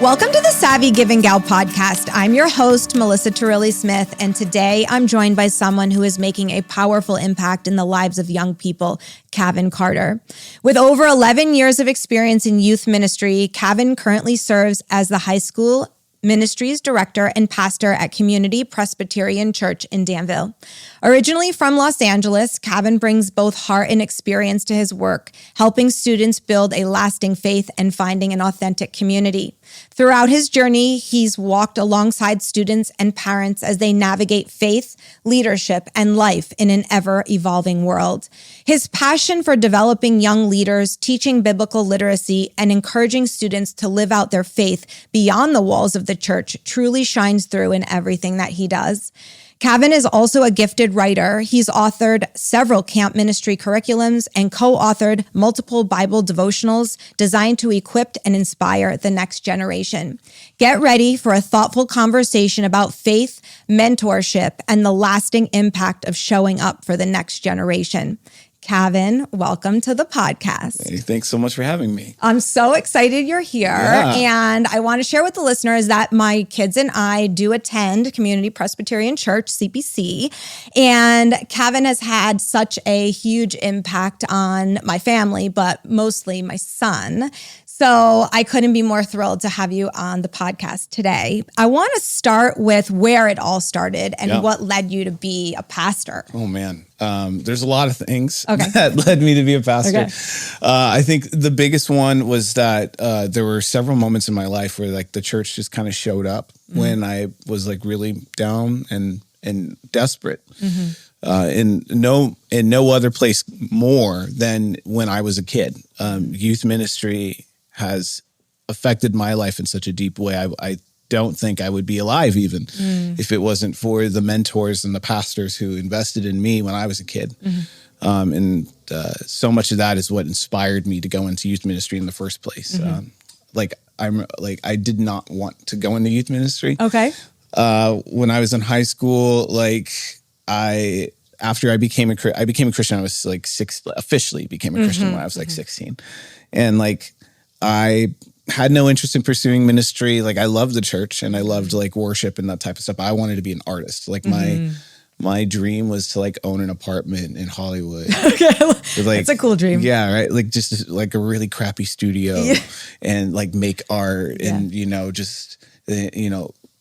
Welcome to the Savvy Giving Gal podcast. I'm your host, Melissa Turilli-Smith, and today I'm joined by someone who is making a powerful impact in the lives of young people, Kavin Carter. With over 11 years of experience in youth ministry, Kavin currently serves as the high school Ministries director and pastor at Community Presbyterian Church in Danville. Originally from Los Angeles, Kavin brings both heart and experience to his work, helping students build a lasting faith and finding an authentic community. Throughout his journey, he's walked alongside students and parents as they navigate faith, leadership, and life in an ever-evolving world. His passion for developing young leaders, teaching biblical literacy, and encouraging students to live out their faith beyond the walls of the church truly shines through in everything that he does. Kavin is also a gifted writer. He's authored several camp ministry curriculums and co-authored multiple Bible devotionals designed to equip and inspire the next generation. Get ready for a thoughtful conversation about faith, mentorship, and the lasting impact of showing up for the next generation. Kavin, welcome to the podcast. Hey, thanks so much for having me. I'm so excited you're here. And I want to share with the listeners that my kids and I do attend Community Presbyterian Church, CPC. And Kavin has had such a huge impact on my family, but mostly my son. So I couldn't be more thrilled to have you on the podcast today. I want to start with where it all started and what led you to be a pastor. Oh, man. There's a lot of things that led me to be a pastor. Okay. I think the biggest one was that there were several moments in my life where like the church just kind of showed up when I was like really down and desperate. In no other place more than when I was a kid. Youth ministry has affected my life in such a deep way. I don't think I would be alive even if it wasn't for the mentors and the pastors who invested in me when I was a kid. And so much of that is what inspired me to go into youth ministry in the first place. I did not want to go into youth ministry. Okay. When I was in high school, after I became a Christian, I was like officially became a Christian when I was like 16. And like, I had no interest in pursuing ministry. Like I loved the church and I loved like worship and that type of stuff. I wanted to be an artist. Like my dream was to like own an apartment in Hollywood. Okay. That's a cool dream. Yeah. Right. Like just like a really crappy studio and like make art and,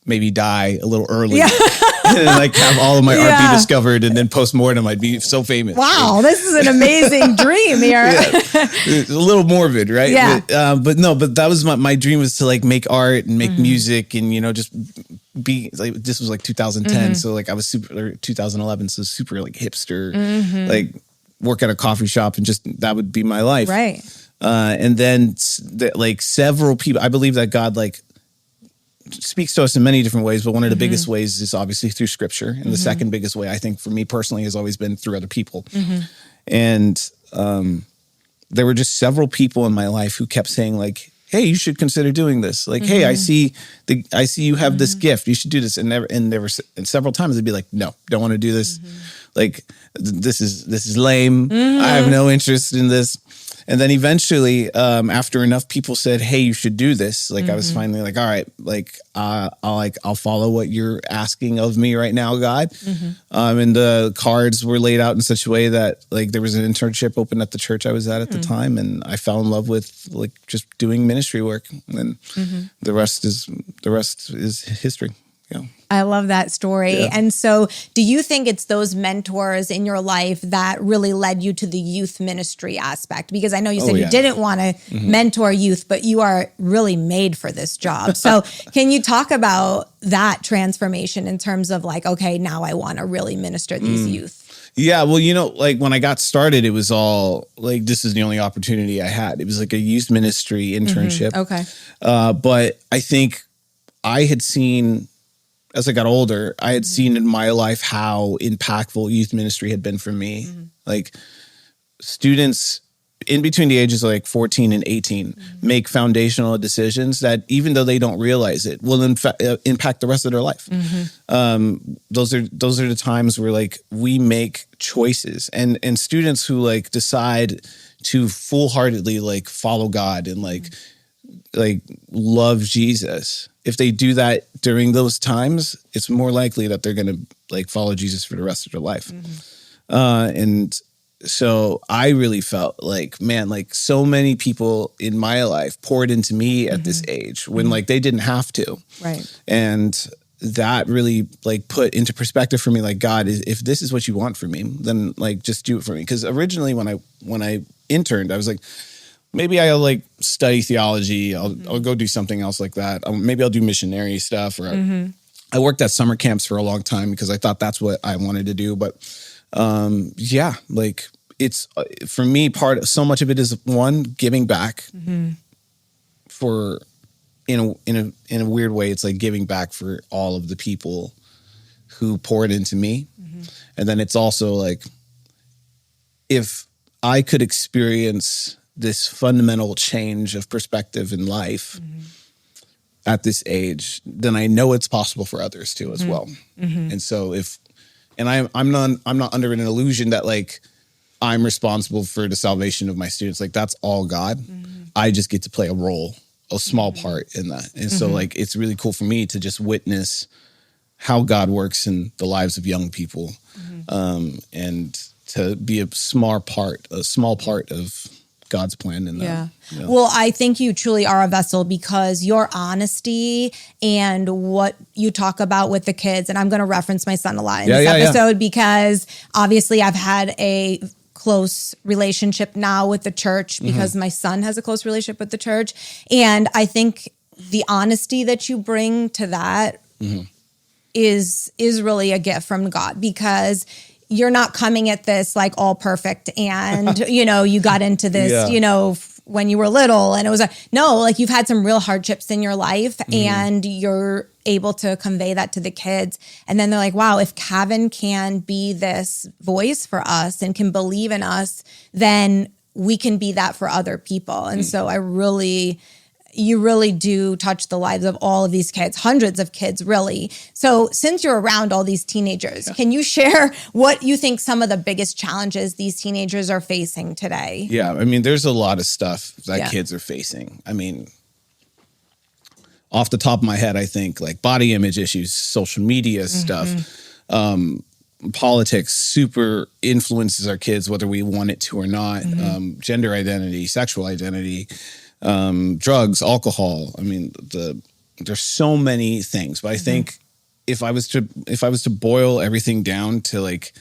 maybe die a little early and like have all of my art be discovered and then post-mortem I'd be so famous. Wow, this is an amazing dream here. It's a little morbid, right? Yeah. But that was my dream was to like make art and make music and, just be like, this was like 2010. So like I was 2011. So super like hipster, like work at a coffee shop and just, that would be my life. Right. And then like several people, I believe that God like speaks to us in many different ways, but one of the biggest ways is obviously through scripture. And the second biggest way, I think for me personally, has always been through other people. And there were just several people in my life who kept saying like, hey, you should consider doing this. Like, hey, I see you have this gift. You should do this. And there were several times they'd be like, no, don't want to do this. Like, this is lame. I have no interest in this. And then eventually, after enough people said, hey, you should do this. Like I was finally like, all right, like, I'll follow what you're asking of me right now, God. And the cards were laid out in such a way that like there was an internship open at the church I was at the time. And I fell in love with like just doing ministry work. And the rest is history. Yeah. I love that story. Yeah. And so do you think it's those mentors in your life that really led you to the youth ministry aspect? Because I know you said you didn't want to mentor youth, but you are really made for this job. So can you talk about that transformation in terms of like, okay, now I want to really minister these youth? Yeah, well, like when I got started, it was all like, this is the only opportunity I had. It was like a youth ministry internship. Okay. But I think I had seen, as I got older, I had seen in my life how impactful youth ministry had been for me. Like students in between the ages of like 14 and 18 make foundational decisions that even though they don't realize it will impact the rest of their life. Those are the times where like we make choices and students who like decide to full-heartedly like follow God and like like love Jesus, if they do that during those times, it's more likely that they're going to like follow Jesus for the rest of their life. And so I really felt like, man, like so many people in my life poured into me at this age when like they didn't have to. Right. And that really like put into perspective for me, like, God, if this is what you want for me, then like just do it for me. Because originally when I interned, I was like, maybe I'll like study theology. I'll go do something else like that. Maybe I'll do missionary stuff. Or I worked at summer camps for a long time because I thought that's what I wanted to do. But yeah, like it's for me, so much of it is one, giving back for in a weird way. It's like giving back for all of the people who poured into me. And then it's also like, if I could experience this fundamental change of perspective in life at this age, then I know it's possible for others too as well. And so I'm not under an illusion that like I'm responsible for the salvation of my students. Like that's all God. I just get to play a small part in that. And so like, it's really cool for me to just witness how God works in the lives of young people. And to be a small part of God's plan in that. Yeah. Yeah. Well, I think you truly are a vessel because your honesty and what you talk about with the kids, and I'm going to reference my son a lot in this episode because obviously I've had a close relationship now with the church because my son has a close relationship with the church. And I think the honesty that you bring to that is really a gift from God, because you're not coming at this like all perfect and, you got into this, when you were little and it was like you've had some real hardships in your life and you're able to convey that to the kids. And then they're like, wow, if Kavin can be this voice for us and can believe in us, then we can be that for other people. And so you really do touch the lives of all of these kids, hundreds of kids, really. So since you're around all these teenagers, can you share what you think some of the biggest challenges these teenagers are facing today? Yeah, I mean, there's a lot of stuff that kids are facing. I mean, off the top of my head, I think like body image issues, social media stuff, politics super influences our kids, whether we want it to or not, gender identity, sexual identity, drugs, alcohol. I mean, there's so many things, but I think if I was to boil everything down to like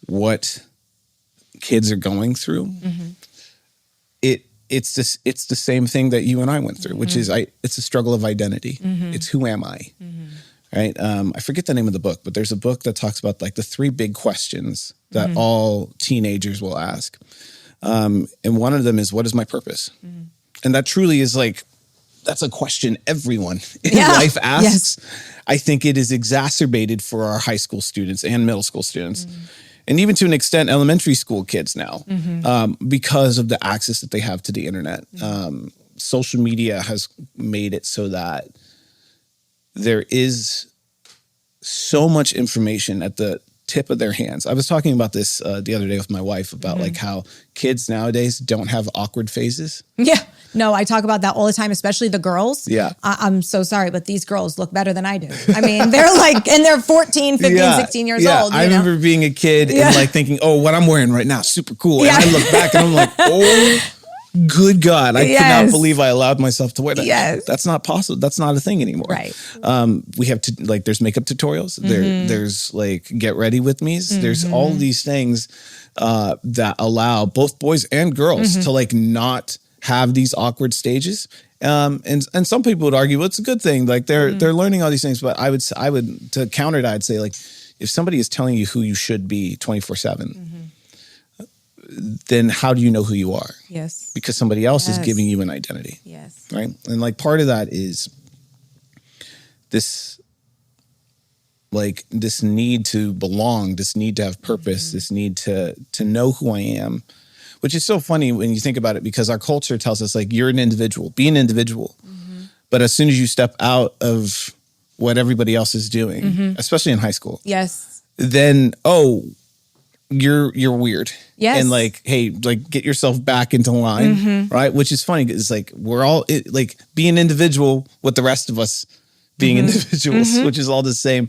what kids are going through, it's the same thing that you and I went through, which is it's a struggle of identity. It's who am I? Right? I forget the name of the book, but there's a book that talks about like the 3 big questions that all teenagers will ask. And one of them is, what is my purpose? And that truly is like, that's a question everyone in life asks. I think it is exacerbated for our high school students and middle school students. And even to an extent, elementary school kids now, because of the access that they have to the internet. Social media has made it so that there is so much information at the tip of their hands. I was talking about this the other day with my wife about like how kids nowadays don't have awkward phases. Yeah. No, I talk about that all the time, especially the girls. Yeah. I'm so sorry, but these girls look better than I do. I mean, they're like, and they're 14, 15, 16 years old. I remember being a kid and like thinking, oh, what I'm wearing right now is super cool. And I look back and I'm like, oh, good God. I could not believe I allowed myself to wear that. That's not possible. That's not a thing anymore. Right. We have to like, there's makeup tutorials. There's like get ready with me's. There's all these things that allow both boys and girls to like not have these awkward stages. And some people would argue, well, it's a good thing. Like they're learning all these things. But I would to counter that, I'd say like, if somebody is telling you who you should be 24/7, then how do you know who you are? Yes. Because somebody else is giving you an identity. Yes. Right. And like part of that is this need to belong, this need to have purpose, this need to know who I am. Which is so funny when you think about it, because our culture tells us like, you're an individual, be an individual. But as soon as you step out of what everybody else is doing, especially in high school, yes, then, you're weird. Yes. And like, hey, like get yourself back into line, right? Which is funny. It's like, we're all like be an individual with the rest of us being individuals, which is all the same,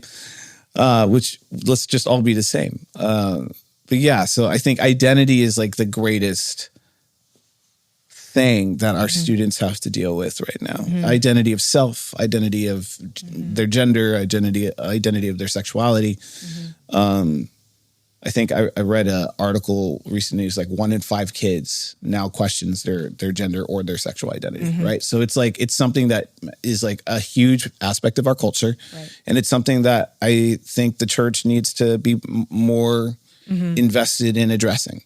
which let's just all be the same. But yeah, so I think identity is like the greatest thing that our students have to deal with right now. Identity of self, identity of their gender, identity of their sexuality. I think I read an article recently. It's like 1 in 5 kids now questions their gender or their sexual identity, right? So it's like, it's something that is like a huge aspect of our culture. Right. And it's something that I think the church needs to be more invested in addressing.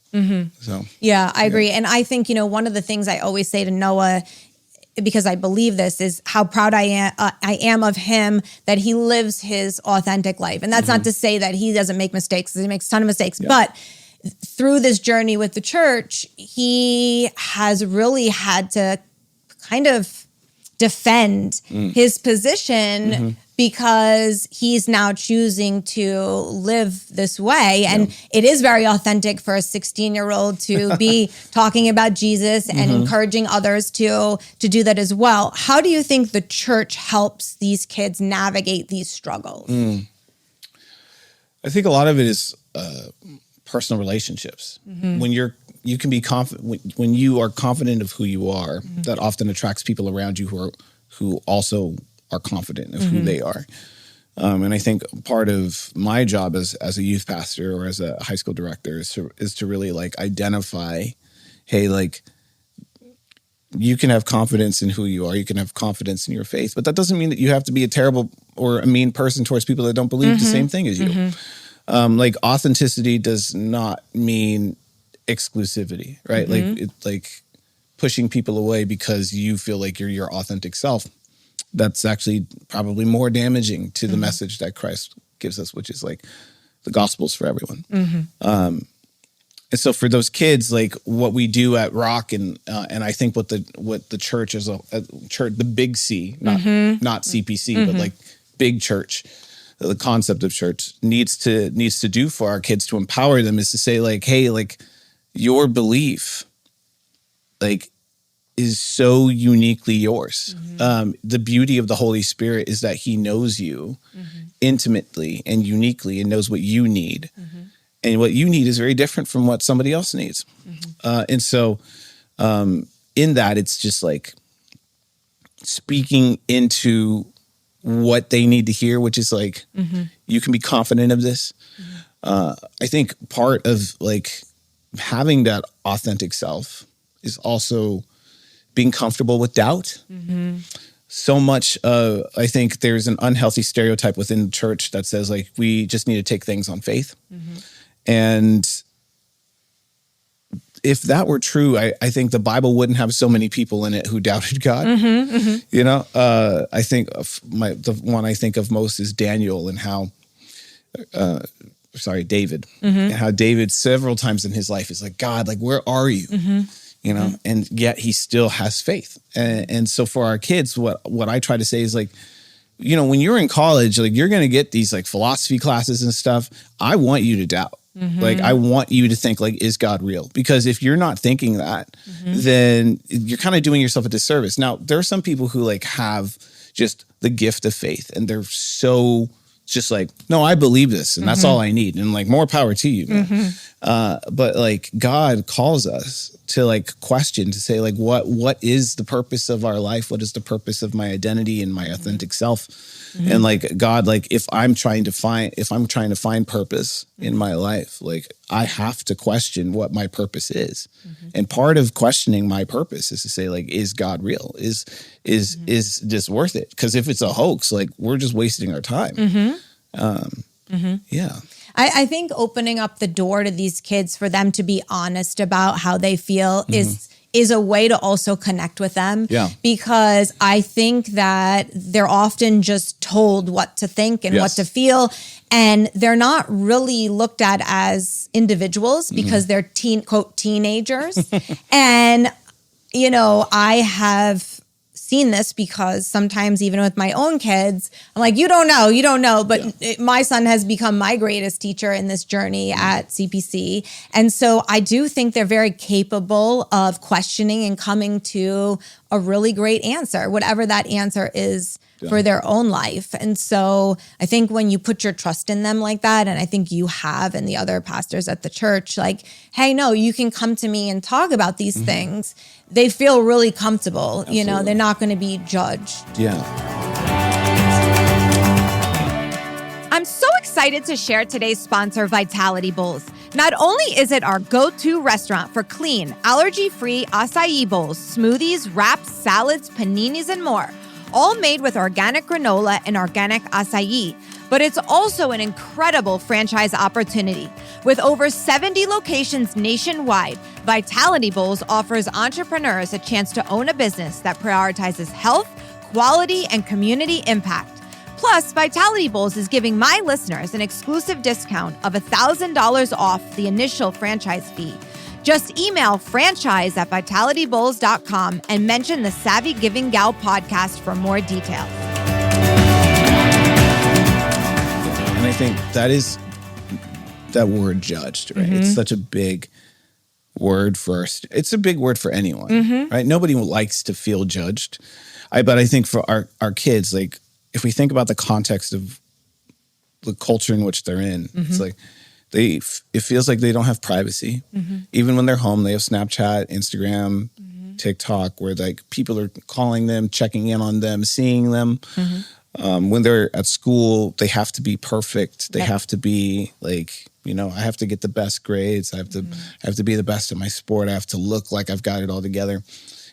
So yeah, I agree. And I think, one of the things I always say to Noah, because I believe this, is how proud I am of him that he lives his authentic life. And that's not to say that he doesn't make mistakes, because he makes a ton of mistakes. Yeah. But through this journey with the church, he has really had to kind of defend his position because he's now choosing to live this way. And it is very authentic for a 16-year-old to be talking about Jesus and encouraging others to do that as well. How do you think the church helps these kids navigate these struggles? I think a lot of it is personal relationships. When you can be confident, when you are confident of who you are, that often attracts people around you who also are confident of who they are. And I think part of my job as a youth pastor or as a high school director is to really like identify, hey, like you can have confidence in who you are. You can have confidence in your faith, but that doesn't mean that you have to be a terrible or a mean person towards people that don't believe the same thing as you. Like authenticity does not mean exclusivity, right? Like it's like pushing people away because you feel like you're your authentic self. That's actually probably more damaging to the message that Christ gives us, which is like the gospel's for everyone. And so for those kids, like what we do at Rock and I think what the church is a church, the big C, not CPC, but like big church, the concept of church needs to do for our kids to empower them is to say like, hey, like your belief, like is so uniquely yours. The beauty of the Holy Spirit is that he knows you intimately and uniquely and knows what you need. And what you need is very different from what somebody else needs. And so in that, it's just like speaking into what they need to hear, which is like, you can be confident of this. I think part of like having that authentic self is also being comfortable with doubt. So much, I think there's an unhealthy stereotype within the church that says like, we just need to take things on faith. And if that were true, I think the Bible wouldn't have so many people in it who doubted God. You know, I think the one I think of most is Daniel and how, David, and how David several times in his life is like, God, like, where are you? You know, and yet he still has faith. And so for our kids, what I try to say is like, you know, when you're in college, like you're going to get these like philosophy classes and stuff. I want you to doubt. Like, I want you to think like, is God real? Because if you're not thinking that, then you're kind of doing yourself a disservice. Now, there are some people who like have just the gift of faith and they're so just like, no, I believe this and that's all I need. And like, more power to you, man. But like God calls us to like question, to say like, what is the purpose of our life? What is the purpose of my identity and my authentic self? And like, God, like if I'm trying to find purpose in my life, like I have to question what my purpose is. And part of questioning my purpose is to say like, is God real? Is this worth it? Because if it's a hoax, like we're just wasting our time. Yeah. I think opening up the door to these kids for them to be honest about how they feel is a way to also connect with them. Yeah. Because I think that they're often just told what to think and what to feel. And they're not really looked at as individuals because they're quote, teenagers. And, you know, I have seen this because sometimes even with my own kids, I'm like, you don't know. But my son has become my greatest teacher in this journey at CPC. And so I do think they're very capable of questioning and coming to a really great answer, whatever that answer is for their own life. And so I think when you put your trust in them like that, and I think you have and the other pastors at the church, like, hey, no, you can come to me and talk about these things. They feel really comfortable. Absolutely. You know, they're not going to be judged. Yeah. I'm so excited to share today's sponsor, Vitality Bowls. Not only is it our go-to restaurant for clean, allergy-free acai bowls, smoothies, wraps, salads, paninis, and more, all made with organic granola and organic acai. But it's also an incredible franchise opportunity. With over 70 locations nationwide, Vitality Bowls offers entrepreneurs a chance to own a business that prioritizes health, quality, and community impact. Plus, Vitality Bowls is giving my listeners an exclusive discount of $1,000 off the initial franchise fee. Just email franchise@vitalitybowls.com and mention the Savvy Giving Gal podcast for more details. And I think that is that word judged, right? It's such a big word for us. It's a big word for anyone, right? Nobody likes to feel judged. But I think for our kids, like if we think about the context of the culture in which they're in, it's like, it feels like they don't have privacy. Even when they're home, they have Snapchat, Instagram, TikTok, where like people are calling them, checking in on them, seeing them. When they're at school, they have to be perfect. They have to be like, you know, I have to get the best grades. I have to be the best at my sport. I have to look like I've got it all together.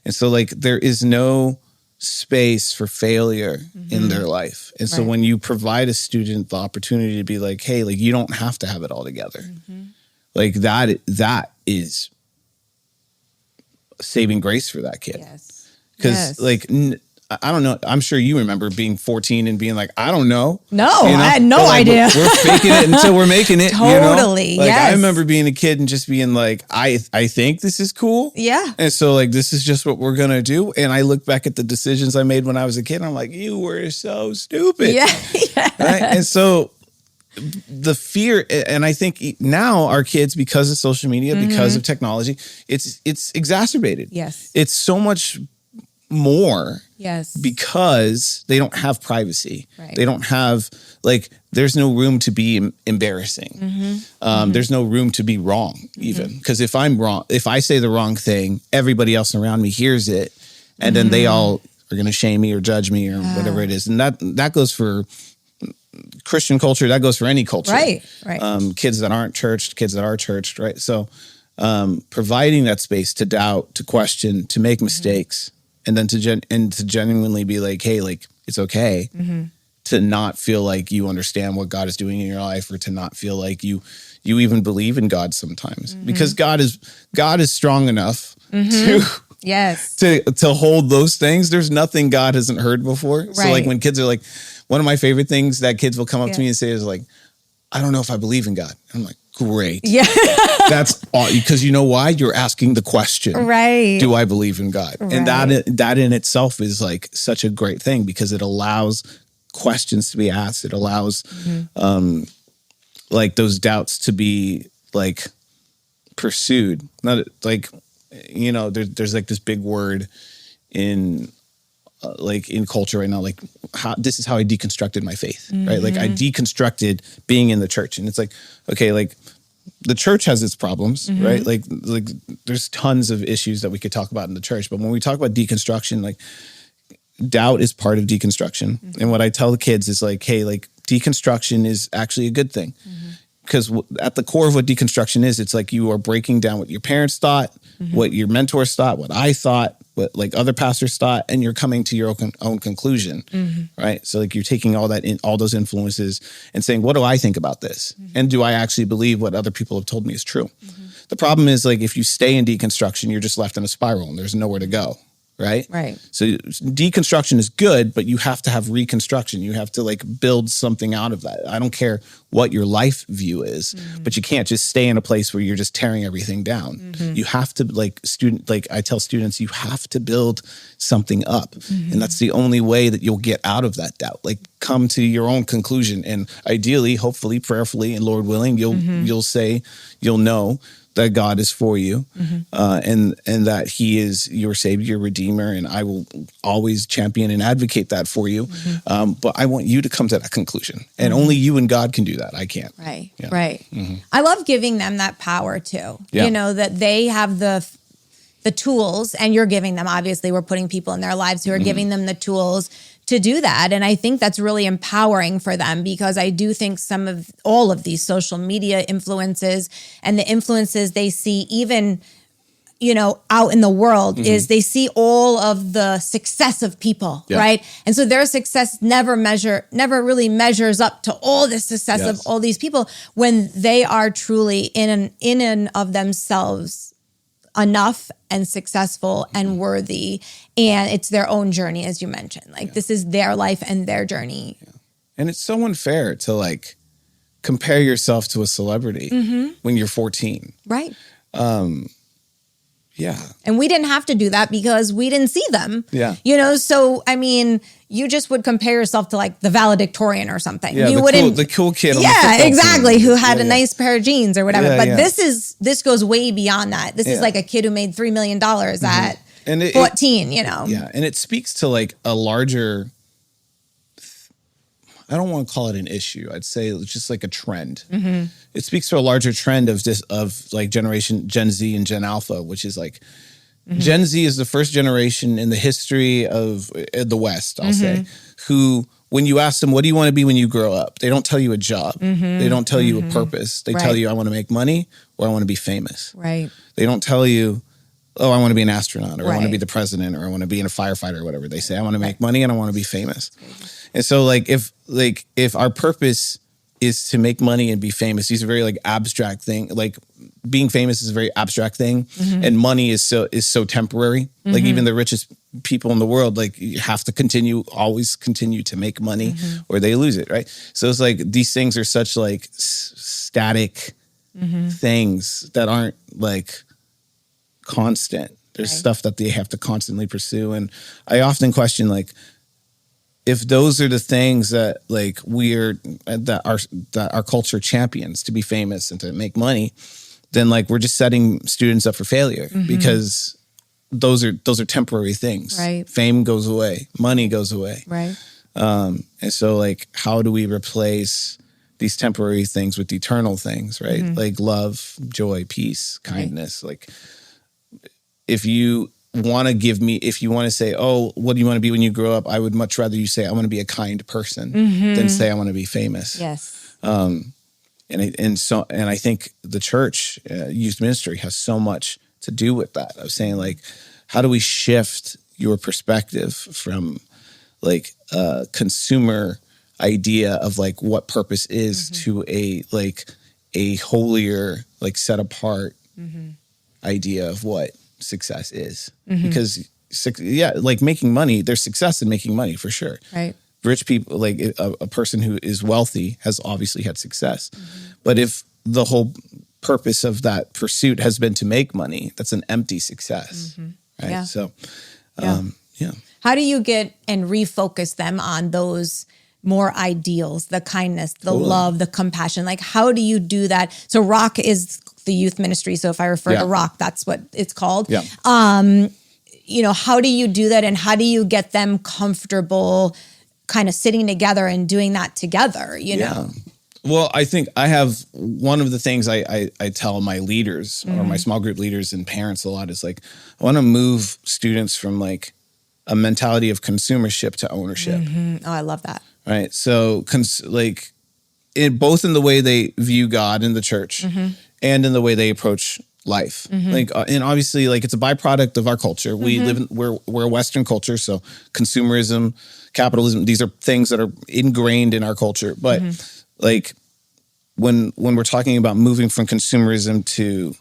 And so like there is no space for failure in their life. And so when you provide a student the opportunity to be like, hey, like you don't have to have it all together. Like that is saving grace for that kid. Because like, I don't know. I'm sure you remember being 14 and being like, I don't know. No, you know? I had no idea. We're faking it until we're making it. Totally. You know? Like, I remember being a kid and just being like, I think this is cool. Yeah. And so like, this is just what we're going to do. And I look back at the decisions I made when I was a kid. And I'm like, you were so stupid. Yeah. Right? And so the fear, and I think now our kids, because of social media, because of technology, it's exacerbated. Yes. It's so much more. Yes. Because they don't have privacy. Right. They don't have, like, there's no room to be embarrassing. There's no room to be wrong, even. Because if I'm wrong, if I say the wrong thing, everybody else around me hears it. And then they all are going to shame me or judge me or whatever it is. And that goes for Christian culture. That goes for any culture. Right. Kids that aren't churched, kids that are churched, right? So providing that space to doubt, to question, to make mistakes, and then to genuinely be like, hey, like, it's okay to not feel like you understand what God is doing in your life, or to not feel like you even believe in God sometimes, because God is strong enough to hold those things. There's nothing God hasn't heard before. Right. So like when kids are like, one of my favorite things that kids will come up to me and say is like, I don't know if I believe in God. I'm like, great. Yeah. That's all, because you know why? You're asking the question. Right. Do I believe in God? Right. And that in itself is like such a great thing, because it allows questions to be asked. It allows like those doubts to be like pursued. Not like, you know, there's like this big word in like in culture right now, like this is how I deconstructed my faith, right? Like I deconstructed being in the church. And it's like, okay, like the church has its problems, right? Like there's tons of issues that we could talk about in the church. But when we talk about deconstruction, like doubt is part of deconstruction. And what I tell the kids is like, hey, like deconstruction is actually a good thing. Because at the core of what deconstruction is, it's like you are breaking down what your parents thought, what your mentors thought, what I thought, what like other pastors thought, and you're coming to your own conclusion, right? So like you're taking all that in, all those influences, and saying, what do I think about this? And do I actually believe what other people have told me is true? The problem is like if you stay in deconstruction, you're just left in a spiral and there's nowhere to go, right? Right. So deconstruction is good, but you have to have reconstruction. You have to like build something out of that. I don't care what your life view is, but you can't just stay in a place where you're just tearing everything down. You have to like I tell students, you have to build something up. And that's the only way that you'll get out of that doubt. Like come to your own conclusion. And ideally, hopefully, prayerfully, and Lord willing, you'll know that God is for you, and that He is your Savior, your Redeemer, and I will always champion and advocate that for you. But I want you to come to that conclusion, and only you and God can do that. I can't. Right, Yeah. right. I love giving them that power too. Yeah. You know, that they have the tools, and you're giving them. Obviously, we're putting people in their lives who are giving them the tools to do that. And I think that's really empowering for them, because I do think all of these social media influences and the influences they see even, out in the world is they see all of the success of people, right? And so their success never really measures up to all the success of all these people when they are truly in and of themselves enough and successful and worthy, and it's their own journey, as you mentioned. Like this is their life and their journey. And it's so unfair to like compare yourself to a celebrity when you're 14. Right. Yeah. And we didn't have to do that because we didn't see them. Yeah. So I mean, you just would compare yourself to like the valedictorian or something. Yeah, you the cool kid on the yeah, football exactly, team. who had a nice pair of jeans or whatever. But yeah. this goes way beyond that. This is like a kid who made $3 million at 14, Yeah, and it speaks to like a larger, I don't want to call it an issue. I'd say it's just like a trend. It speaks to a larger trend of like generation Gen Z and Gen Alpha, which is like Gen Z is the first generation in the history of the West, I'll say, who, when you ask them, what do you want to be when you grow up? They don't tell you a job. They don't tell you a purpose. They tell you, I want to make money or I want to be famous. Right. They don't tell you, oh, I want to be an astronaut or I want to be the president or I want to be a firefighter or whatever. They say, I want to make money and I want to be famous. And so if our purpose is to make money and be famous, these are very like abstract thing. Like being famous is a very abstract thing, and money is so temporary. Like even the richest people in the world, like you have to always continue to make money or they lose it, right? So it's like these things are such like static things that aren't like constant. There's stuff that they have to constantly pursue, and I often question like, if those are the things that like that our culture champions, to be famous and to make money, then like we're just setting students up for failure because those are temporary things. Right. Fame goes away, money goes away. Right. And so like, how do we replace these temporary things with eternal things, right? Like love, joy, peace, kindness. Like if you want to say, oh, what do you want to be when you grow up? I would much rather you say, I want to be a kind person than say, I want to be famous. Yes. And I think the church, youth ministry has so much to do with that. I was saying like, how do we shift your perspective from like a consumer idea of like what purpose is to a holier, like set apart idea of what success is, because like making money, there's success in making money for sure. Right. Rich people, like a person who is wealthy has obviously had success, but if the whole purpose of that pursuit has been to make money, that's an empty success. Right. Yeah. So, how do you get and refocus them on those more ideals, the kindness, the love, the compassion? Like, how do you do that? So Rock is the youth ministry. So if I refer to Rock, that's what it's called. Yeah. How do you do that? And how do you get them comfortable kind of sitting together and doing that together, you know? Well, I think I have one of the things I tell my leaders or my small group leaders and parents a lot is like, I want to move students from like a mentality of consumership to ownership. Oh, I love that. Right. So both in the way they view God in the church and in the way they approach life. And obviously like it's a byproduct of our culture. We're a Western culture. So consumerism, capitalism, these are things that are ingrained in our culture. But like when we're talking about moving from consumerism to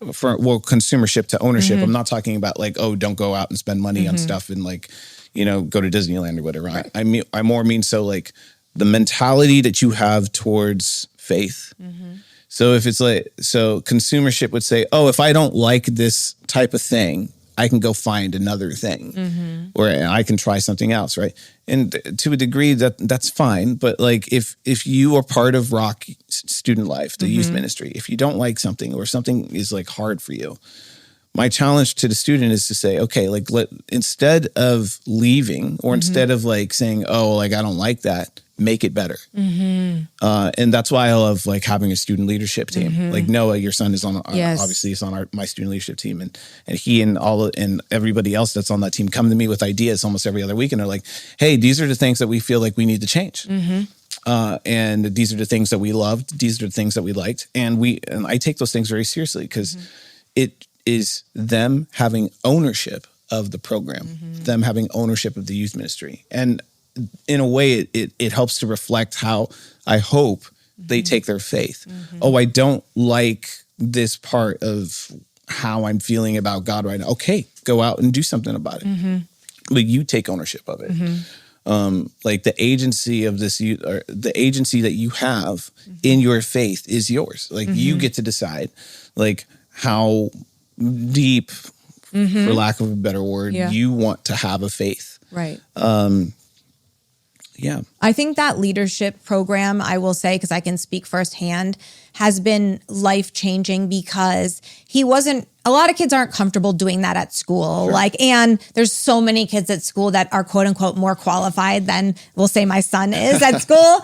consumership to ownership. I'm not talking about like, oh, don't go out and spend money on stuff and like, go to Disneyland or whatever. Right. I more mean so like the mentality that you have towards faith. So if it's like, so consumership would say, oh, if I don't like this type of thing, I can go find another thing or I can try something else. Right. And to a degree that's fine. But like, if you are part of Rock student life, the youth ministry, if you don't like something or something is like hard for you, my challenge to the student is to say, okay, like instead of leaving or instead of like saying, oh, like, I don't like that, make it better. And that's why I love like having a student leadership team. Like Noah, your son is on, obviously he's on my student leadership team, and he and everybody else that's on that team come to me with ideas almost every other week. And they're like, hey, these are the things that we feel like we need to change. And these are the things that we loved. These are the things that we liked. And I take those things very seriously because it is them having ownership of the program, them having ownership of the youth ministry. And in a way, it helps to reflect how I hope they take their faith. Oh, I don't like this part of how I'm feeling about God right now. Okay, go out and do something about it. But you take ownership of it. Like the agency of this, or the agency that you have in your faith is yours. Like you get to decide like how deep, for lack of a better word, you want to have a faith. Right. Yeah. I think that leadership program, I will say, because I can speak firsthand, has been life-changing because a lot of kids aren't comfortable doing that at school. Sure. And there's so many kids at school that are quote unquote more qualified than we'll say my son is at school.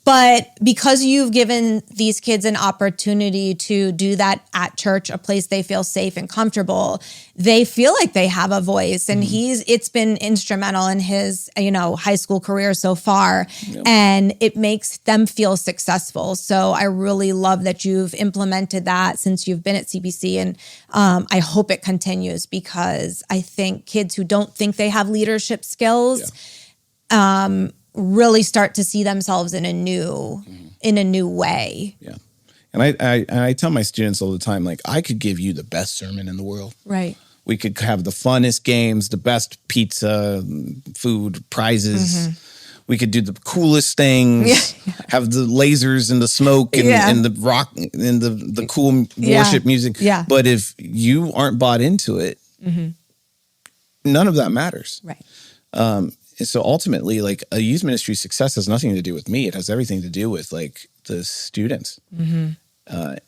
But because you've given these kids an opportunity to do that at church, a place they feel safe and comfortable, they feel like they have a voice. And it's been instrumental in his, high school career so far. Yep. And it makes them feel successful. So I really love that you've implemented that since you've been at CPC. And I hope it continues because I think kids who don't think they have leadership skills, really start to see themselves in a new way. Yeah. And I tell my students all the time, like, I could give you the best sermon in the world. Right. We could have the funnest games, the best pizza, food, prizes. We could do the coolest things, have the lasers and the smoke and the rock and the cool worship music. Yeah. But if you aren't bought into it, none of that matters. Right. And so ultimately, like, a youth ministry success has nothing to do with me. It has everything to do with like the students. And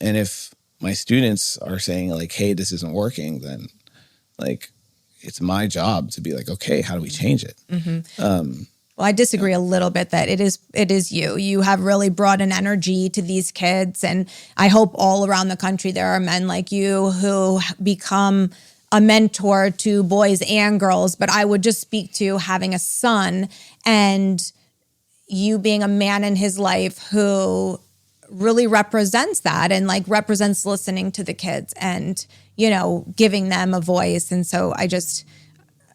if my students are saying like, hey, this isn't working, then like it's my job to be like, okay, how do we change it? Well, I disagree a little bit that it is you. You have really brought an energy to these kids. And I hope all around the country there are men like you who become a mentor to boys and girls. But I would just speak to having a son and you being a man in his life who really represents that and like represents listening to the kids and, giving them a voice. And so I just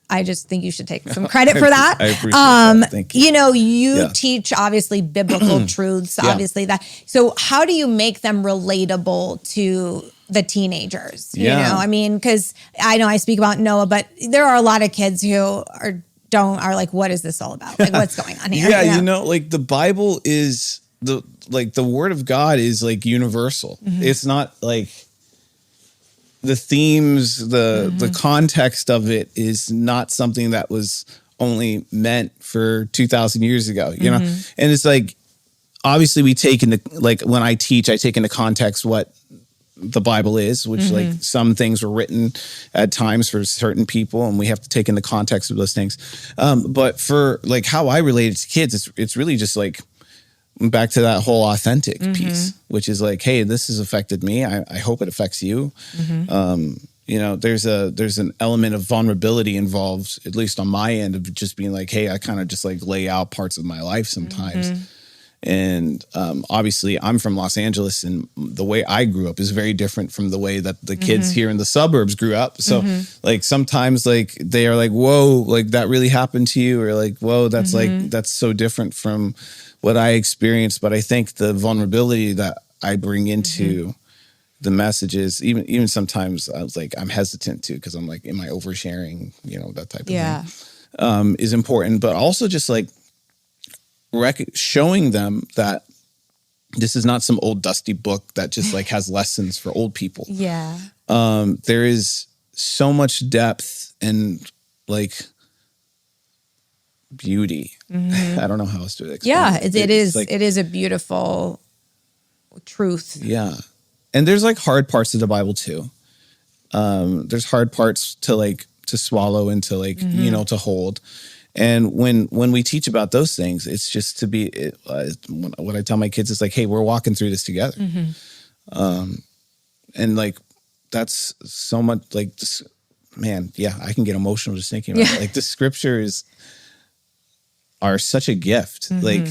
think you should take some credit for that. I appreciate that. Thank you. You teach obviously biblical truths, obviously that. So how do you make them relatable to the teenagers? You know, I mean, because I know I speak about Noah, but there are a lot of kids who are like, what is this all about? Like, what's going on here? Like the Bible is the word of God is like universal. It's not like the themes, the context of it is not something that was only meant for 2,000 years ago, you know? And it's like, obviously we take into, like when I teach, I take into context what the Bible is, which like some things were written at times for certain people and we have to take into context of those things. But for like how I relate it to kids, it's really just like, back to that whole authentic piece, which is like, hey, this has affected me. I hope it affects you. There's an element of vulnerability involved, at least on my end, of just being like, hey, I kind of just like lay out parts of my life sometimes. And obviously I'm from Los Angeles and the way I grew up is very different from the way that the kids here in the suburbs grew up. So like sometimes like they are like, whoa, like that really happened to you, or like, whoa, that's like, that's so different from what I experienced. But I think the vulnerability that I bring into the messages, even sometimes I was like, I'm hesitant to, because I'm like, am I oversharing? That type of thing is important. But also just like showing them that this is not some old dusty book that just like has lessons for old people. Yeah. There is so much depth and like beauty. I don't know how else to explain. Yeah, it is a beautiful truth. Yeah. And there's like hard parts of the Bible too. There's hard parts to swallow and to to hold. And when we teach about those things, it's just to be, what I tell my kids is like, hey, we're walking through this together. And like, that's so much like this, man. Yeah. I can get emotional just thinking about it. Like the scriptures are such a gift. Like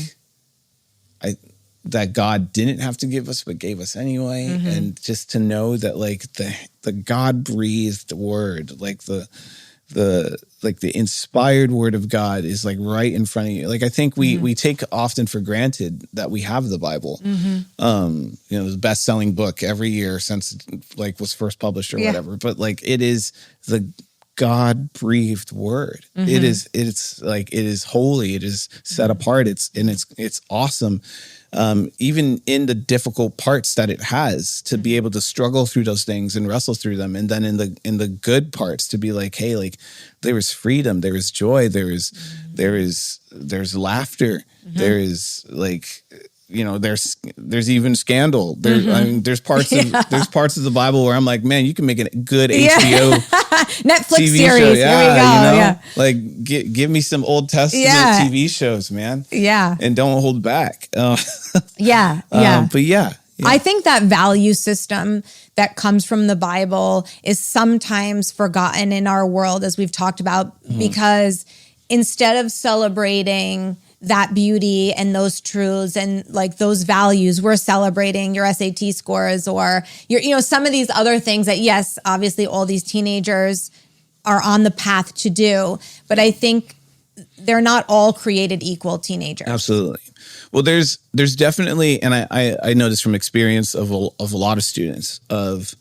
that God didn't have to give us, but gave us anyway. And just to know that like the God breathed word, like the inspired word of God is like right in front of you. Like I think we take often for granted that we have the Bible. The best-selling book every year since like was first published or whatever. But like it is the God breathed word. It's like it is holy. It is set apart. It's awesome. Even in the difficult parts that it has, to be able to struggle through those things and wrestle through them, and then in the good parts to be like, hey, like there is freedom, there is joy, there's laughter, there is like there's even scandal. There's parts of the Bible where I'm like, man, you can make a good HBO Netflix TV series. show. Here we go. Yeah. Like give me some Old Testament TV shows, man. Yeah. And don't hold back. But yeah. I think that value system that comes from the Bible is sometimes forgotten in our world, as we've talked about, because instead of celebrating that beauty and those truths and like those values, we're celebrating your SAT scores or your, some of these other things that, yes, obviously all these teenagers are on the path to do, but I think they're not all created equal teenagers. Absolutely. Well, there's definitely, and I know this from experience of a lot of students, of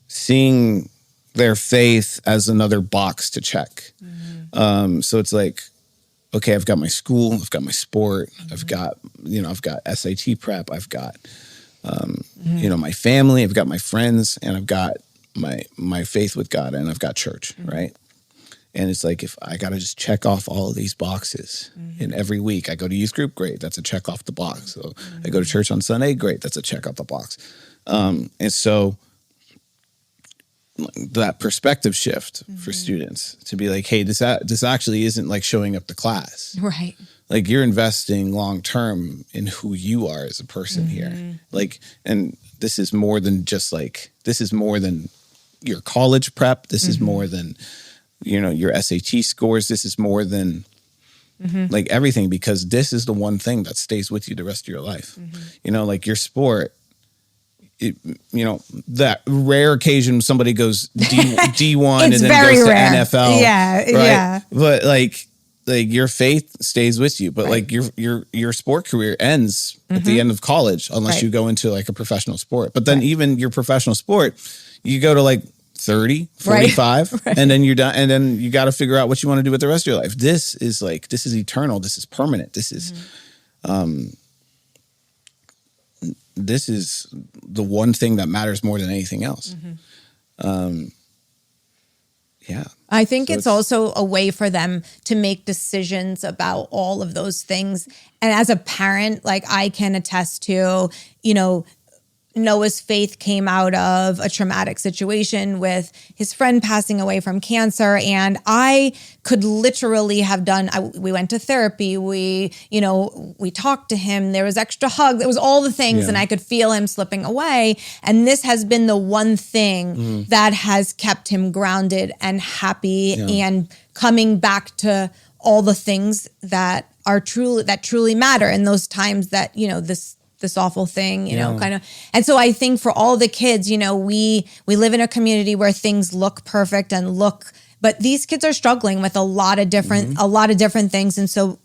seeing their faith as another box to check. So it's like, okay, I've got my school, I've got my sport, I've got SAT prep, I've got, my family, I've got my friends, and I've got my faith with God, and I've got church, right? And it's like, if I got to just check off all of these boxes, and every week I go to youth group, great, that's a check off the box. So I go to church on Sunday, great, that's a check off the box. And so that perspective shift for students to be like, hey, this actually isn't like showing up to class. Right. Like you're investing long-term in who you are as a person here. Like, and this is more than your college prep. This is more than, your SAT scores. This is more than like everything, because this is the one thing that stays with you the rest of your life. Like your sport, that rare occasion somebody goes D1 and then goes rare. to NFL. Yeah, right? yeah. But like your faith stays with you. But like your sport career ends at the end of college unless you go into like a professional sport. But then even your professional sport, you go to like 30, 45, and then you're done. And then you got to figure out what you want to do with the rest of your life. This is eternal. This is permanent. This is the one thing that matters more than anything else. I think it's also a way for them to make decisions about all of those things. And as a parent, like I can attest to, Noah's faith came out of a traumatic situation with his friend passing away from cancer. And I could literally have we went to therapy. We talked to him. There was extra hugs. It was all the things. And I could feel him slipping away. And this has been the one thing that has kept him grounded and happy and coming back to all the things that truly matter in those times that, this awful thing, you know, kind of. And so I think for all the kids, you know, we live in a community where things look perfect and but these kids are struggling with a lot of different things. And so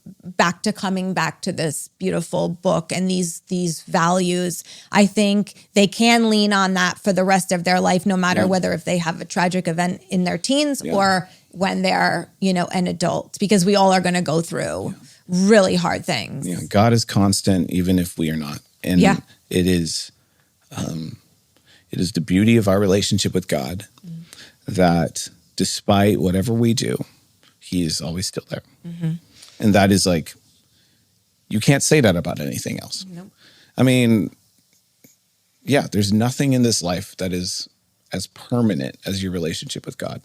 coming back to this beautiful book and these values, I think they can lean on that for the rest of their life, no matter whether if they have a tragic event in their teens or when they're, you know, an adult, because we all are going to go through really hard things. Yeah, God is constant, even if we are not. And it is the beauty of our relationship with God that despite whatever we do, he is always still there. And that is like, you can't say that about anything else. Nope. I mean, there's nothing in this life that is as permanent as your relationship with God.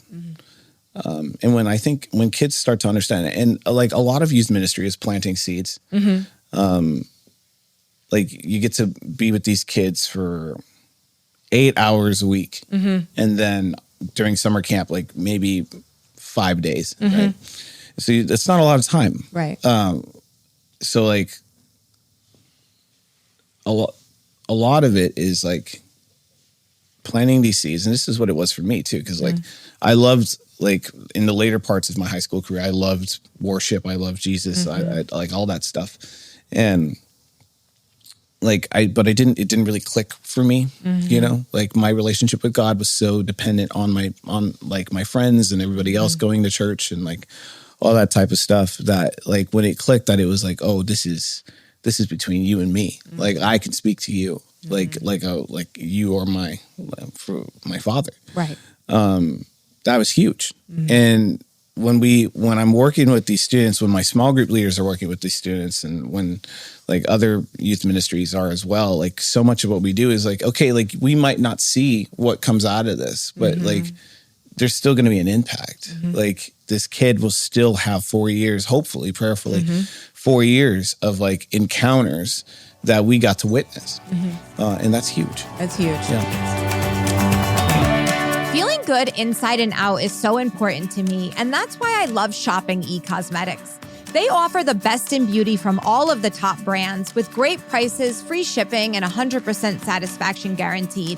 And when kids start to understand it, and like a lot of youth ministry is planting seeds, like you get to be with these kids for 8 hours a week. And then during summer camp, like maybe 5 days, right? So it's not a lot of time. Right. So like a lot of it is like planting these seeds. And this is what it was for me too. Cause like I loved, like in the later parts of my high school career, I loved worship. I loved Jesus. I like all that stuff. And like, it didn't really click for me, you know, like my relationship with God was so dependent on my friends and everybody else going to church and like all that type of stuff that like when it clicked that it was like, oh, this is between you and me. Like I can speak to you like you are my father. Right. That was huge. And when I'm working with these students, when my small group leaders are working with these students and when like other youth ministries are as well, like so much of what we do is like, okay, like we might not see what comes out of this, but like there's still going to be an impact. Like this kid will still have 4 years, hopefully, prayerfully, 4 years of like encounters that we got to witness. And that's huge. That's huge. Yeah. Feeling good inside and out is so important to me, and that's why I love shopping eCosmetics. They offer the best in beauty from all of the top brands with great prices, free shipping, and 100% satisfaction guaranteed.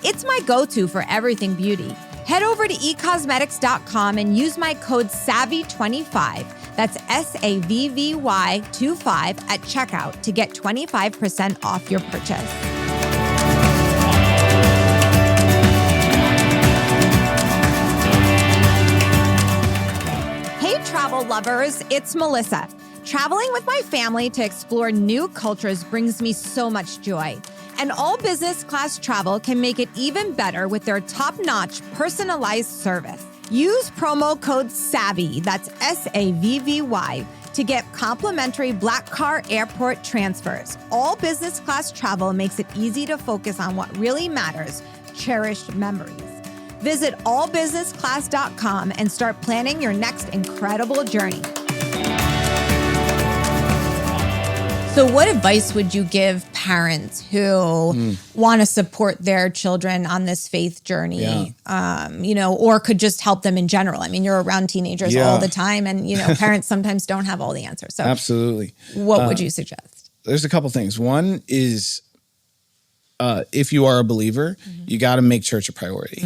It's my go-to for everything beauty. Head over to ecosmetics.com and use my code SAVVY25, that's SAVVY25 at checkout to get 25% off your purchase. Travel lovers, it's Melissa. Traveling with my family to explore new cultures brings me so much joy. And all business class travel can make it even better with their top-notch personalized service. Use promo code SAVVY, that's SAVVY, to get complimentary Black Car Airport transfers. All business class travel makes it easy to focus on what really matters, cherished memories. Visit allbusinessclass.com and start planning your next incredible journey. So what advice would you give parents who want to support their children on this faith journey, you know, or could just help them in general? I mean, you're around teenagers all the time and, you know, parents sometimes don't have all the answers. So absolutely. What would you suggest? There's a couple things. One is, if you are a believer, you got to make church a priority.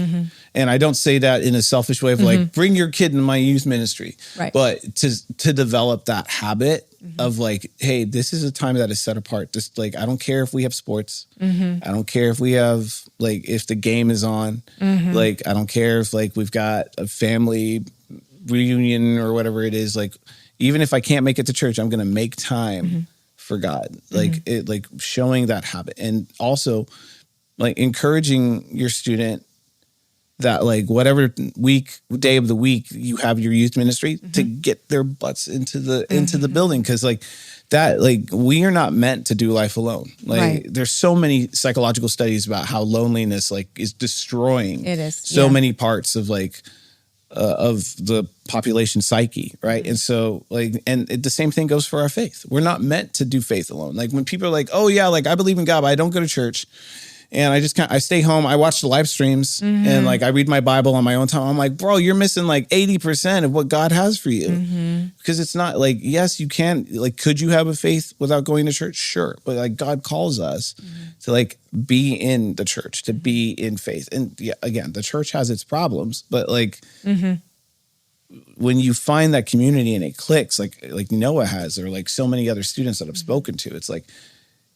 And I don't say that in a selfish way of like, bring your kid in my youth ministry, but to develop that habit of like, hey, this is a time that is set apart. Just like, I don't care if we have sports. I don't care if we have like, if the game is on, like, I don't care if like we've got a family reunion or whatever it is. Like, even if I can't make it to church, I'm going to make time for God, like it, like showing that habit, and also like encouraging your student that like whatever day of the week you have your youth ministry to get their butts into the building, because like that, like we are not meant to do life alone. Like there's so many psychological studies about how loneliness like is destroying so many parts of like of the population psyche, right? And so like, and the same thing goes for our faith. We're not meant to do faith alone. Like when people are like, oh yeah, like I believe in God, but I don't go to church. And I stay home. I watch the live streams and like I read my Bible on my own time. I'm like, bro, you're missing like 80% of what God has for you. Because it's not like, yes, you can, like, could you have a faith without going to church? Sure. But like God calls us to like be in the church, to be in faith. And yeah, again, the church has its problems, but like when you find that community and it clicks, like Noah has, or like so many other students that I've spoken to, it's like,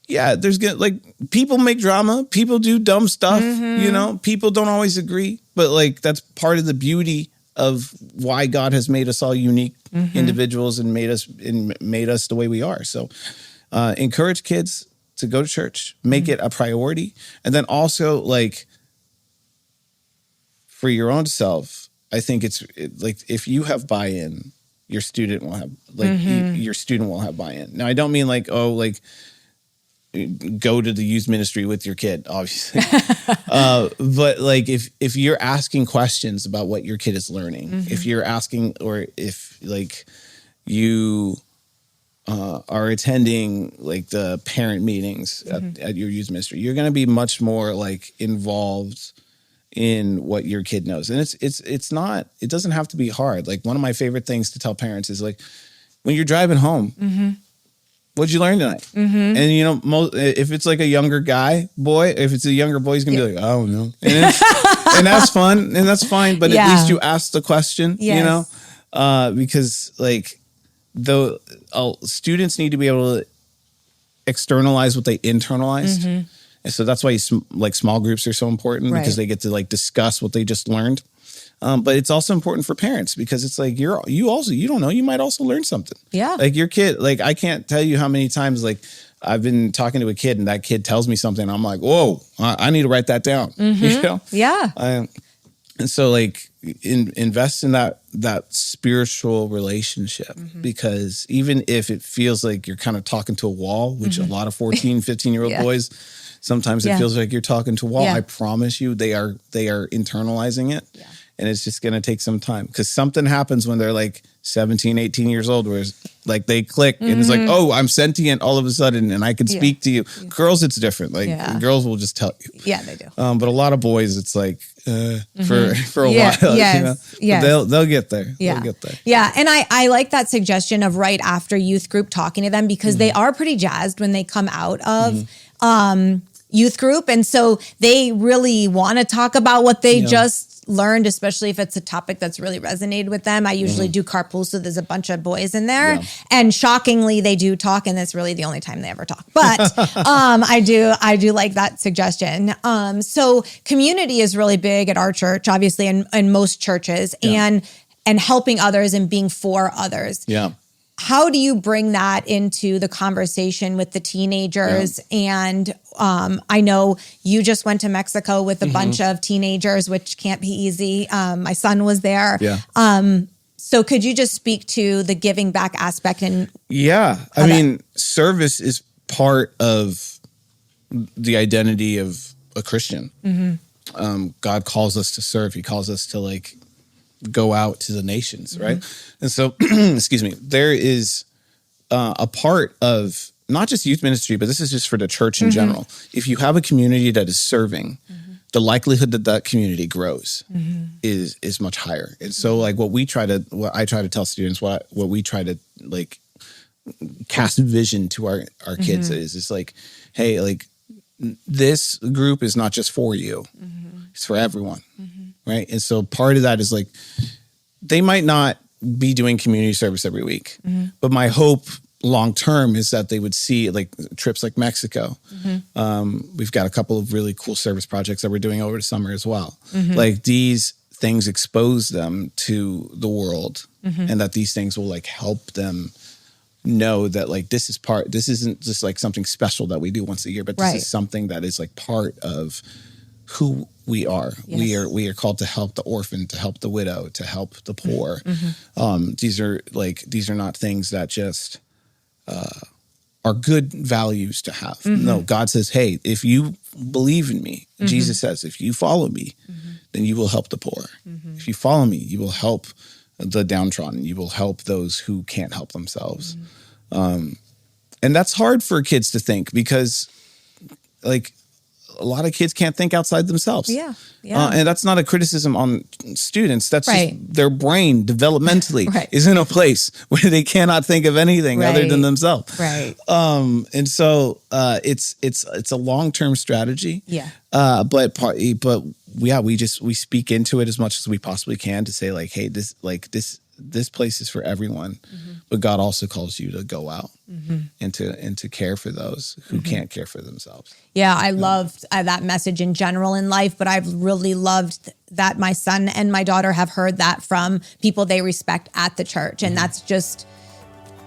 yeah, there's like people make drama, people do dumb stuff, you know, people don't always agree, but like that's part of the beauty of why God has made us all unique individuals and made us the way we are. So encourage kids to go to church, make it a priority. And then also like for your own self, I think it's like if you have buy-in, your student will have your student will have buy-in. Now I don't mean like, oh, like go to the youth ministry with your kid, obviously. But like if you're asking questions about what your kid is learning, if you're asking, or if like you are attending like the parent meetings at your youth ministry, you're going to be much more like involved in what your kid knows. And it doesn't have to be hard. Like one of my favorite things to tell parents is like, when you're driving home, what'd you learn tonight? And you know, if it's like a younger boy, if it's a younger boy, he's gonna be like, I don't know. And that's fun and that's fine. But at least you ask the question, you know, because like students need to be able to externalize what they internalized. And so that's why like small groups are so important, because they get to like discuss what they just learned. But it's also important for parents, because it's like you don't know, you might also learn something. Yeah. Like your kid, like I can't tell you how many times like I've been talking to a kid and that kid tells me something. I'm like, whoa, I need to write that down. You know? Yeah. And so like invest in that spiritual relationship, because even if it feels like you're kind of talking to a wall, which a lot of 14, 15-year-old boys, sometimes it feels like you're talking to a wall. I promise you they are internalizing it. Yeah. And it's just going to take some time, because something happens when they're like 17, 18 years old, where it's like they click and it's like, oh, I'm sentient all of a sudden and I can speak to you. Girls, it's different. Like girls will just tell you. Yeah, they do. But a lot of boys, it's like for a while. Yes. You know? They'll get there. Yeah. They'll get there. Yeah. And I like that suggestion of right after youth group talking to them, because they are pretty jazzed when they come out of youth group. And so they really want to talk about what they just learned, especially if it's a topic that's really resonated with them. I usually do carpool, so there's a bunch of boys in there. Yeah. And shockingly, they do talk, and that's really the only time they ever talk. But I do like that suggestion. So community is really big at our church, obviously, and most churches, and helping others and being for others. Yeah. How do you bring that into the conversation with the teenagers? Yeah. And I know you just went to Mexico with a bunch of teenagers, which can't be easy. My son was there. Yeah. So could you just speak to the giving back aspect? And I mean, service is part of the identity of a Christian. God calls us to serve. He calls us to like go out to the nations, right? And so, excuse me, there is a part of not just youth ministry, but this is just for the church in general. If you have a community that is serving, the likelihood that community grows is much higher. And so, like what I try to tell students, what we try to like cast vision to our kids is like, hey, like this group is not just for you; it's for everyone. Right. And so part of that is like, they might not be doing community service every week, but my hope long-term is that they would see like trips like Mexico. We've got a couple of really cool service projects that we're doing over the summer as well. Like these things expose them to the world, and that these things will like help them know that like this isn't just like something special that we do once a year, but this is something that is like part of who we are. Yes. We are called to help the orphan, to help the widow, to help the poor. These are not things that just are good values to have. No, God says, hey, if you believe in me, Jesus says, if you follow me, then you will help the poor. If you follow me, you will help the downtrodden. You will help those who can't help themselves. And that's hard for kids to think, because like a lot of kids can't think outside themselves. Yeah. And that's not a criticism on students. That's Right. just their brain developmentally Right. is in a place where they cannot think of anything other than themselves. Right. And so it's a long-term strategy. Yeah. But we speak into it as much as we possibly can to say like, hey, this place is for everyone, but God also calls you to go out and to care for those who can't care for themselves. Yeah, I loved that message in general in life, but I've really loved that my son and my daughter have heard that from people they respect at the church. And that's just,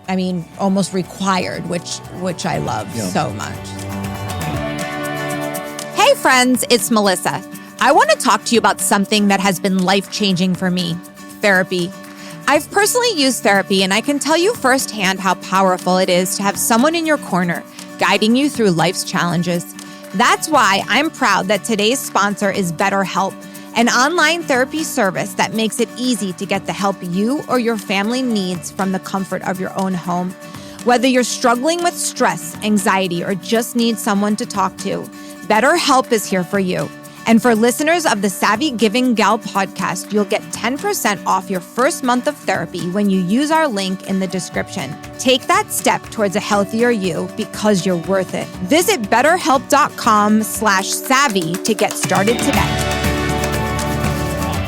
I mean, almost required, which I love so much. Hey friends, it's Melissa. I want to talk to you about something that has been life-changing for me, therapy. I've personally used therapy, and I can tell you firsthand how powerful it is to have someone in your corner guiding you through life's challenges. That's why I'm proud that today's sponsor is BetterHelp, an online therapy service that makes it easy to get the help you or your family needs from the comfort of your own home. Whether you're struggling with stress, anxiety, or just need someone to talk to, BetterHelp is here for you. And for listeners of the Savvy Giving Gal podcast, you'll get 10% off your first month of therapy when you use our link in the description. Take that step towards a healthier you because you're worth it. Visit betterhelp.com/savvy to get started today.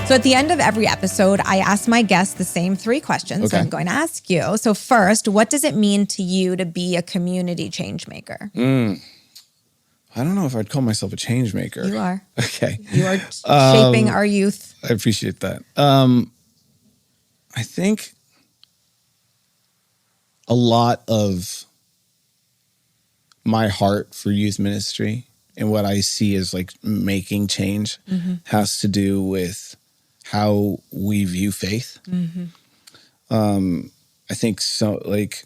So at the end of every episode, I ask my guests the same 3 questions. Okay. So I'm going to ask you. So first, what does it mean to you to be a community change maker? I don't know if I'd call myself a change maker. You are. Okay. You are shaping our youth. I appreciate that. I think a lot of my heart for youth ministry and what I see as like making change has to do with how we view faith. I think so, like,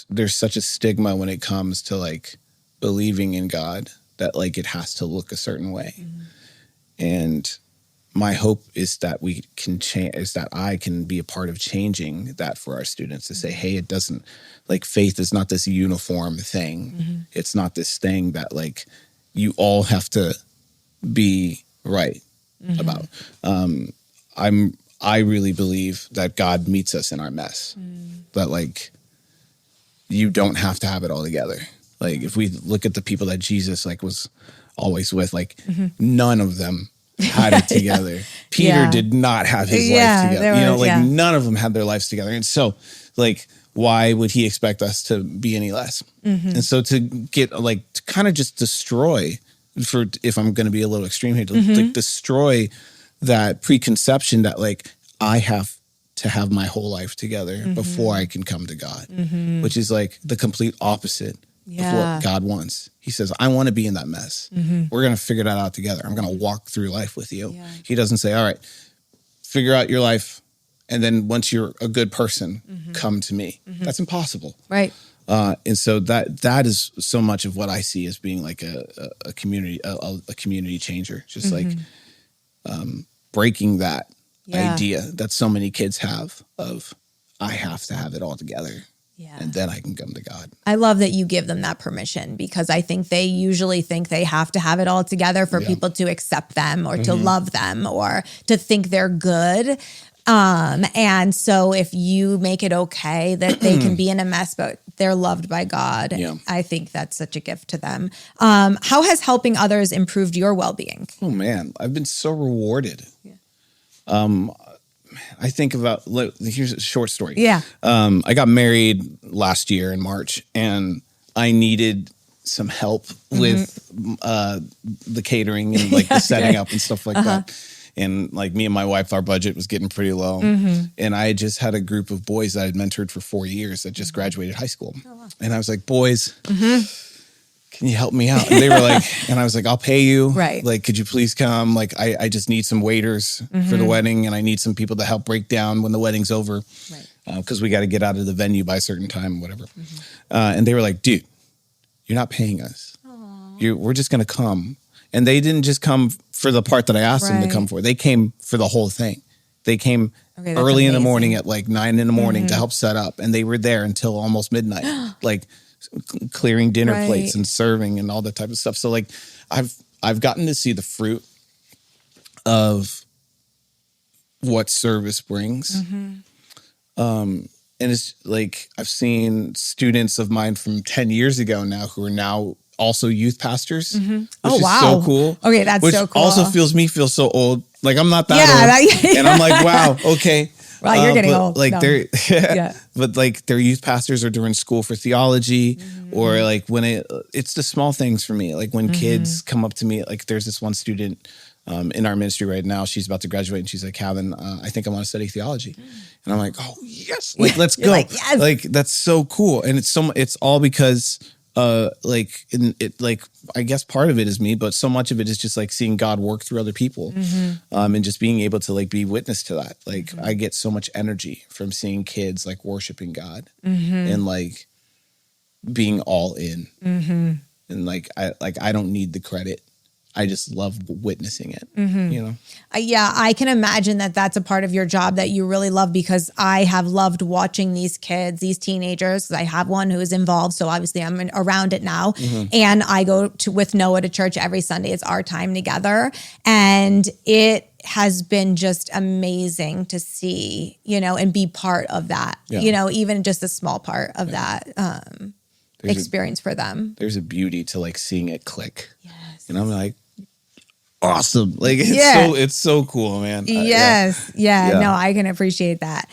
there's such a stigma when it comes to like believing in God that like it has to look a certain way. And my hope is that we can change, is that I can be a part of changing that for our students to say, hey, it doesn't, like faith is not this uniform thing. It's not this thing that like you all have to be right about. I really believe that God meets us in our mess, that like you don't have to have it all together. Like if we look at the people that Jesus like was always with, like none of them had it together. Peter did not have his life together. None of them had their lives together. And so like, why would he expect us to be any less? And so to get like, to kind of just destroy, for if I'm going to be a little extreme here, to like destroy that preconception that like, I have to have my whole life together before I can come to God, which is like the complete opposite of what God wants. He says, I want to be in that mess. We're going to figure that out together. I'm going to walk through life with you. He doesn't say, all right, figure out your life. And then once you're a good person, come to me. That's impossible. Right. And so that is so much of what I see as being like a community changer, just like breaking that idea that so many kids have of I have to have it all together. And then I can come to God. I love that you give them that permission, because I think they usually think they have to have it all together for people to accept them or to love them or to think they're good. And so if you make it okay that they can be in a mess, but they're loved by God, I think that's such a gift to them. How has helping others improved your well-being? Oh man, I've been so rewarded. I think about, here's a short story. I got married last year in March, and I needed some help with the catering and like the setting up and stuff like that. And like me and my wife, our budget was getting pretty low. And I just had a group of boys that I had mentored for 4 years that just graduated high school. And I was like, boys, can you help me out? And they were like, and I was like, I'll pay you. Right. Like, could you please come? Like, I just need some waiters for the wedding, and I need some people to help break down when the wedding's over. Because we got to get out of the venue by a certain time, whatever. And they were like, dude, you're not paying us. We're just going to come. And they didn't just come for the part that I asked them to come for. They came for the whole thing. They came early in the morning at like 9 in the morning to help set up. And they were there until almost midnight. Like, clearing dinner Right. plates and serving and all that type of stuff. So like I've gotten to see the fruit of what service brings. And it's like I've seen students of mine from 10 years ago now who are now also youth pastors. Which Oh, is wow. so cool. Okay, that's which so cool. also feel so old. Like I'm not that Yeah, old. And I'm like, wow, okay. Wow, you're getting but old. Like No. they're but like their youth pastors are doing school for theology, or like when it's the small things for me. Like when kids come up to me, like there's this one student in our ministry right now. She's about to graduate, and she's like, "Kavin, I think I want to study theology." And I'm like, "Oh yes, like let's go!" Like, yes. Like that's so cool, and it's all because like I guess part of it is me, but so much of it is just like seeing God work through other people, and just being able to like be witness to that. Like I get so much energy from seeing kids like worshiping God and like being all in, and like I don't need the credit. I just love witnessing it, you know? Yeah, I can imagine that that's a part of your job that you really love, because I have loved watching these kids, these teenagers. I have one who is involved, so obviously I'm around it now. And I go with Noah to church every Sunday. It's our time together. And it has been just amazing to see, you know, and be part of that, you know, even just a small part of that experience for them. There's a beauty to like seeing it click. Yes. And I'm like, awesome. Like it's so cool, man. Yes. No, I can appreciate that.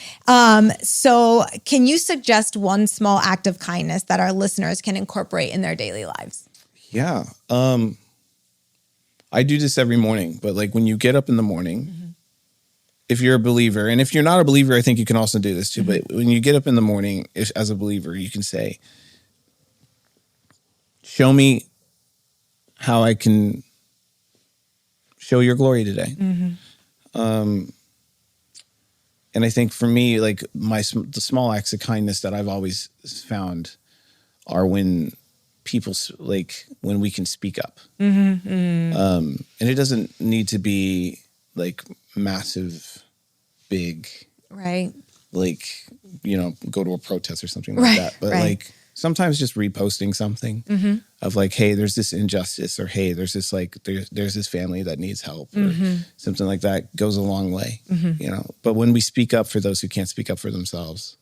So can you suggest one small act of kindness that our listeners can incorporate in their daily lives? Yeah. I do this every morning, but like when you get up in the morning, if you're a believer, and if you're not a believer, I think you can also do this too. But when you get up in the morning as a believer, you can say, show me how I can show your glory today. And I think for me, like the small acts of kindness that I've always found are when people, like when we can speak up. And it doesn't need to be like massive, big, Right. like, you know, go to a protest or something like that. But like sometimes just reposting something of like, hey, there's this injustice, or hey, there's this like there's this family that needs help, or something like that goes a long way, you know. But when we speak up for those who can't speak up for themselves,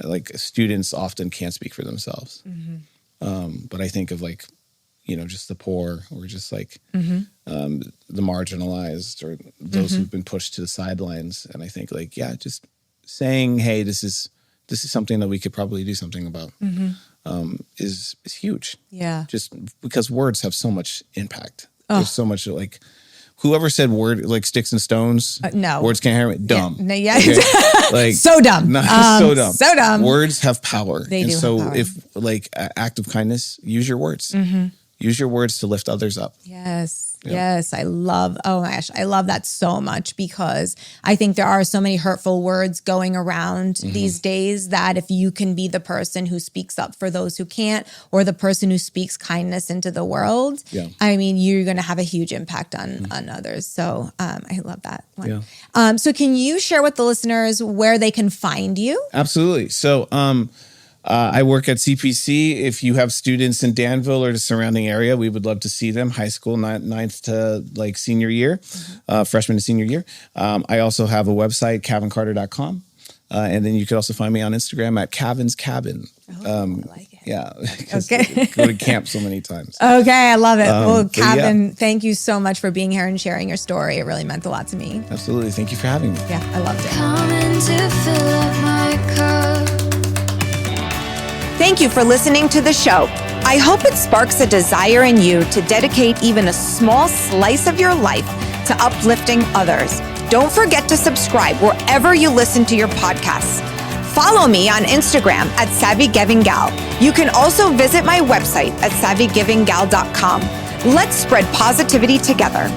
like students often can't speak for themselves. But I think of like, you know, just the poor, or just like the marginalized, or those who've been pushed to the sidelines. And I think like, yeah, just saying, hey, this is something that we could probably do something about, is huge. Yeah. Just because words have so much impact. There's so much like, whoever said word like sticks and stones, no. Words can't hear it. Dumb. Yeah. Okay? Like so dumb. so dumb. So dumb. Words have power. They do so have power. if like an act of kindness, use your words. Use your words to lift others up. Yes. Yes. I love that so much, because I think there are so many hurtful words going around these days, that if you can be the person who speaks up for those who can't, or the person who speaks kindness into the world, I mean, you're going to have a huge impact on others. So I love that one. Yeah. So can you share with the listeners where they can find you? Absolutely. So I work at CPC. If you have students in Danville or the surrounding area, we would love to see them. High school, ninth to like senior year, freshman to senior year. I also have a website, KavinCarter.com. And then you could also find me on Instagram at Kavin's Cabin. I like it. Yeah. Okay. Go to camp so many times. Okay. I love it. Well, Kavin, yeah. thank you so much for being here and sharing your story. It really meant a lot to me. Absolutely. Thank you for having me. Yeah, I loved it. Coming to fill up my cup. Thank you for listening to the show. I hope it sparks a desire in you to dedicate even a small slice of your life to uplifting others. Don't forget to subscribe wherever you listen to your podcasts. Follow me on Instagram at SavvyGivingGal. You can also visit my website at SavvyGivingGal.com. Let's spread positivity together.